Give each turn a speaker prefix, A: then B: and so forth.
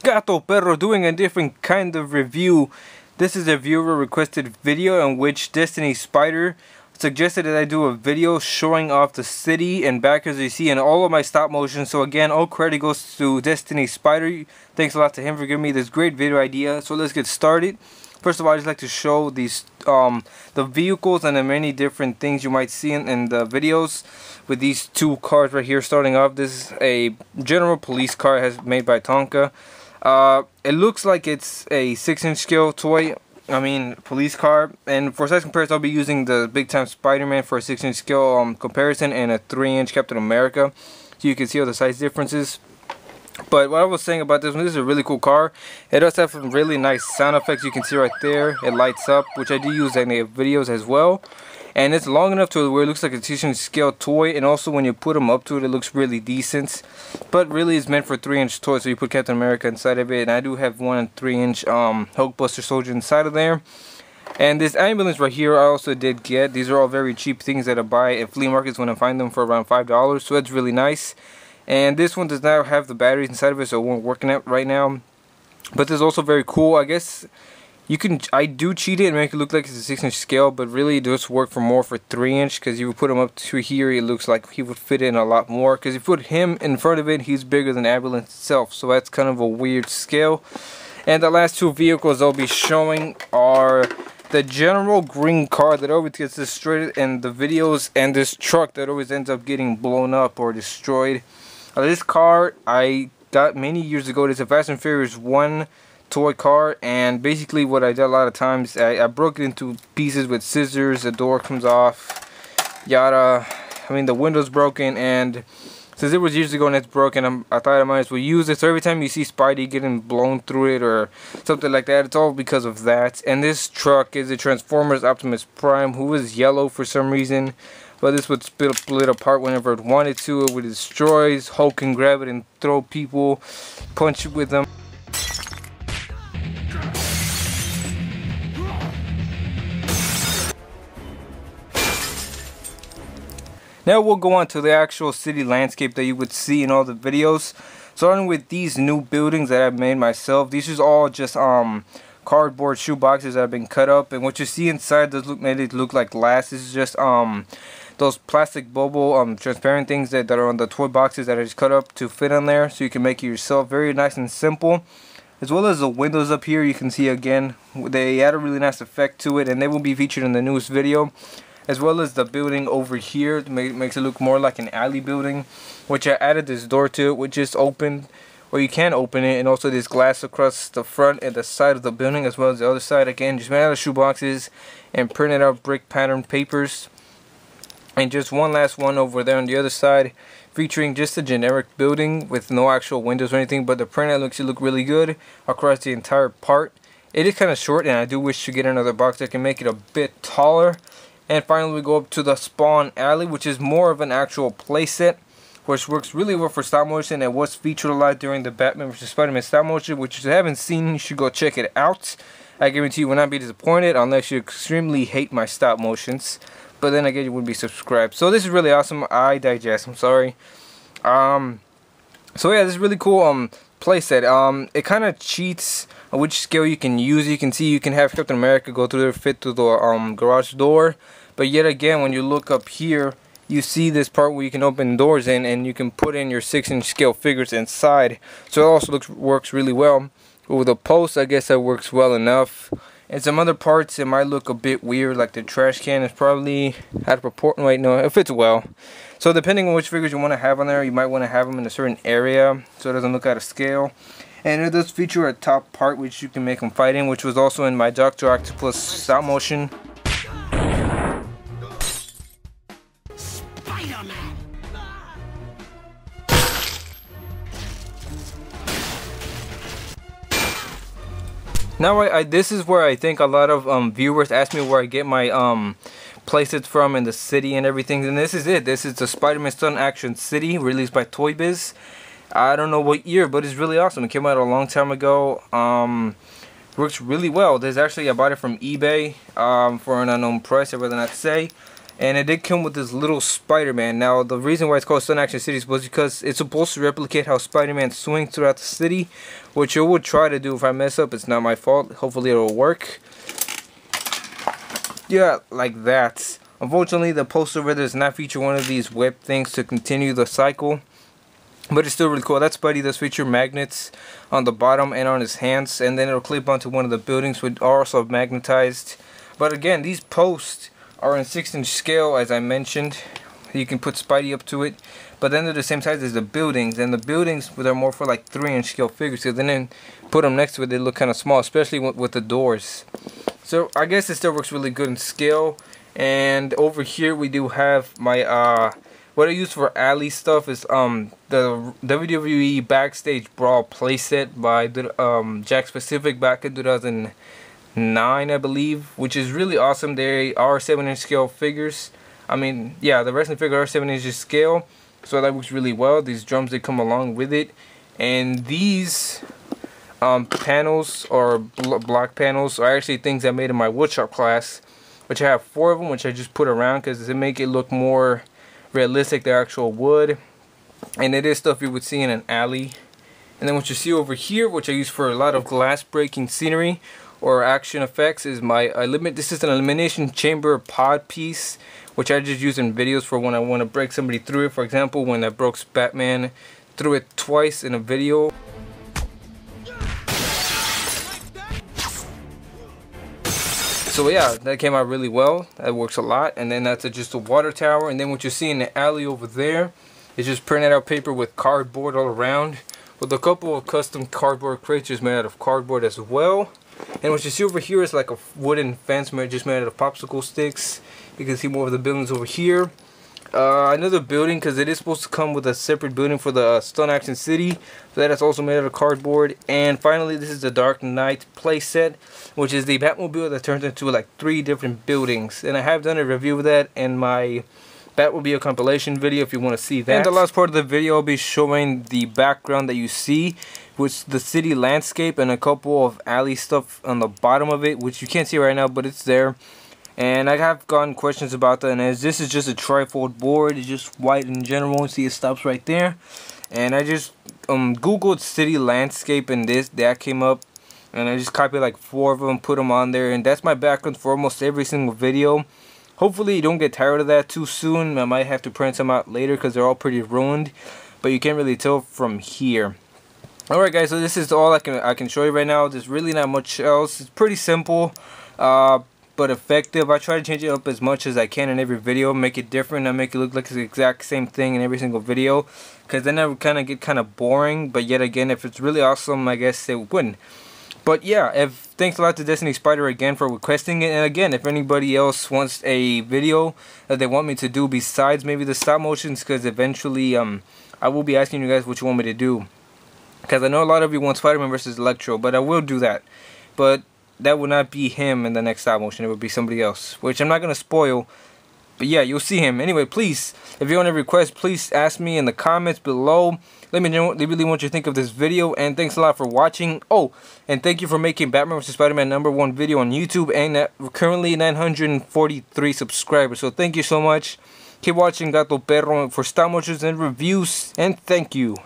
A: GatoPerro doing a different kind of review. This is a viewer requested video in which Destiny Spider suggested that I do a video showing off the city and backers you see in all of my stop motion. So again, all credit goes to Destiny Spider. Thanks a lot to him for giving me this great video idea. So let's get started. First of all, I just like to show these the vehicles and the many different things you might see in the videos with these two cars right here. Starting off, this is a general police car made by Tonka. It looks like it's a 6-inch scale toy. Police car. And for size comparison, I'll be using the big time SpiderMan for a 6-inch scale comparison and a 3-inch Captain America, so you can see all the size differences. But what I was saying about this one, this is a really cool car. It does have some really nice sound effects. You can see right there, it lights up, which I do use in the videos as well. And it's long enough to where it looks like a 6-inch scale toy, and also when you put them up to it, it looks really decent. But really, it's meant for 3-inch toys, so you put Captain America inside of it. And I do have one 3-inch Hulkbuster Soldier inside of there. And this ambulance right here, I also did get. These are all very cheap things that I buy at flea markets when I find them for around $5, so that's really nice. And this one does not have the batteries inside of it, so it won't work right now. But this is also very cool. I guess I do cheat it and make it look like it's a 6-inch scale, but really it does work more for 3-inch, because if you put him up to here, it looks like he would fit in a lot more. Because if you put him in front of it, he's bigger than the ambulance itself, so that's kind of a weird scale. And the last two vehicles I'll be showing are the general green car that always gets destroyed in the videos, and this truck that always ends up getting blown up or destroyed. This car I got many years ago. It's a Fast and Furious 1 toy car, and basically what I did a lot of times, I broke it into pieces with scissors. The door comes off, yada. The window's broken, and since it was years ago and it's broken, I thought I might as well use it. So every time you see Spidey getting blown through it or something like that, it's all because of that. And this truck is a Transformers Optimus Prime, who is yellow for some reason. But this would split apart whenever it wanted to. It would destroy. Hulk can grab it and throw people, punch it with them. Now we'll go on to the actual city landscape that you would see in all the videos. Starting with these new buildings that I've made myself. These are all just cardboard shoe boxes that have been cut up, and what you see inside does made it look like glass. This is just those plastic bubble transparent things that are on the toy boxes that are just cut up to fit on there, so you can make it yourself. Very nice and simple. As well as the windows up here, you can see again they add a really nice effect to it, and they will be featured in the newest video. As well as the building over here, makes it look more like an alley building, which I added this door to it, which is open, or you can open it, and also this glass across the front and the side of the building, as well as the other side. Again, just made out of shoe boxes and printed out brick pattern papers. And just one last one over there on the other side, featuring just a generic building with no actual windows or anything, but the printout makes it look really good across the entire part. It is kind of short, and I do wish to get another box that can make it a bit taller. And finally, we go up to the Spawn Alley, which is more of an actual playset, which works really well for stop motion and was featured a lot during the Batman vs. Spider-Man stop motion, which if you haven't seen, you should go check it out. I guarantee you will not be disappointed unless you extremely hate my stop motions. But then again, you would be subscribed. So this is really awesome. I digest. I'm sorry. So yeah, this is really cool playset. It kind of cheats on which scale you can use. You can see you can have Captain America go through there, fit through the garage door. But yet again, when you look up here, you see this part where you can open doors in, and you can put in your 6-inch scale figures inside. So it also works really well. With the post, I guess that works well enough. And some other parts, it might look a bit weird, like the trash can is probably out of proportion. Wait, no, it fits well. So depending on which figures you want to have on there, you might want to have them in a certain area so it doesn't look out of scale. And it does feature a top part which you can make them fight in, which was also in my Dr. Octopus stop motion. SpiderMan. Now this is where I think a lot of viewers ask me where I get my playsets from in the city and everything, and this is it. This is the Spider-Man Stunt Action City, released by Toy Biz. I don't know what year, but it's really awesome. It came out a long time ago. Works really well. There's actually, I bought it from eBay for an unknown price, I'd rather not say. And it did come with this little Spider-Man. Now, the reason why it's called Stunt Action Cities was because it's supposed to replicate how Spider-Man swings throughout the city, which I would try to do. If I mess up, it's not my fault. Hopefully it'll work. Yeah, like that. Unfortunately, the poster over there does not feature one of these web things to continue the cycle. But it's still really cool. That Spidey does feature magnets on the bottom and on his hands. And then it'll clip onto one of the buildings, which are also magnetized. But again, these posts are in 6-inch scale, as I mentioned. You can put Spidey up to it. But then they're the same size as the buildings. And the buildings are more for like 3-inch scale figures. So then put them next to it, they look kind of small, especially with the doors. So I guess it still works really good in scale. And over here we do have my what I use for alley stuff is the WWE Backstage Brawl playset by Jack Specific back in 2009, I believe, which is really awesome. They are 7-inch scale figures. I mean, yeah, the wrestling figures are 7-inch scale, so that works really well. These drums, they come along with it, and these panels or block panels are actually things I made in my woodshop class, which I have 4 of them, which I just put around because they make it look more realistic, the actual wood. And it is stuff you would see in an alley. And then what you see over here, which I use for a lot of glass breaking scenery or action effects, is my this is an Elimination Chamber pod piece, which I just use in videos for when I want to break somebody through it. For example, when I broke Batman through it twice in a video. So yeah, that came out really well. That works a lot. And then that's just a water tower. And then what you see in the alley over there is just printed out paper with cardboard all around, with a couple of custom cardboard crates just made out of cardboard as well. And what you see over here is like a wooden fence just made out of popsicle sticks. You can see more of the buildings over here. Another building, because it is supposed to come with a separate building for the Stunt Action City, so that is also made out of cardboard. And finally, this is the Dark Knight playset, which is the Batmobile that turns into like 3 different buildings. And I have done a review of that in my Batmobile compilation video if you want to see that. And the last part of the video, I'll be showing the background that you see, which the city landscape and a couple of alley stuff on the bottom of it, which you can't see right now, but it's there. And I have gotten questions about that, and as this is just a trifold board, it's just white in general. See, it stops right there. And I just googled city landscape, and that came up, and I just copied like 4 of them, put them on there, and that's my background for almost every single video. Hopefully you don't get tired of that too soon. I might have to print some out later because they're all pretty ruined, but you can't really tell from here. Alright guys, so this is all I can show you right now. There's really not much else. It's pretty simple, but effective. I try to change it up as much as I can in every video, make it different, and make it look like it's the exact same thing in every single video, because then it would kind of get kind of boring. But yet again, if it's really awesome, I guess it wouldn't. But yeah, thanks a lot to Destiny Spider again for requesting it. And again, if anybody else wants a video that they want me to do besides maybe the stop motions, because eventually I will be asking you guys what you want me to do, because I know a lot of you want Spider-Man versus Electro, but I will do that. But that would not be him in the next stop motion. It would be somebody else, which I'm not going to spoil. But yeah, you'll see him. Anyway, please, if you want a request, please ask me in the comments below. Let me know really what you think of this video. And thanks a lot for watching. Oh, and thank you for making Batman vs. Spider-Man #1 video on YouTube. And currently 943 subscribers. So thank you so much. Keep watching GatoPerro for stop motions and reviews. And thank you.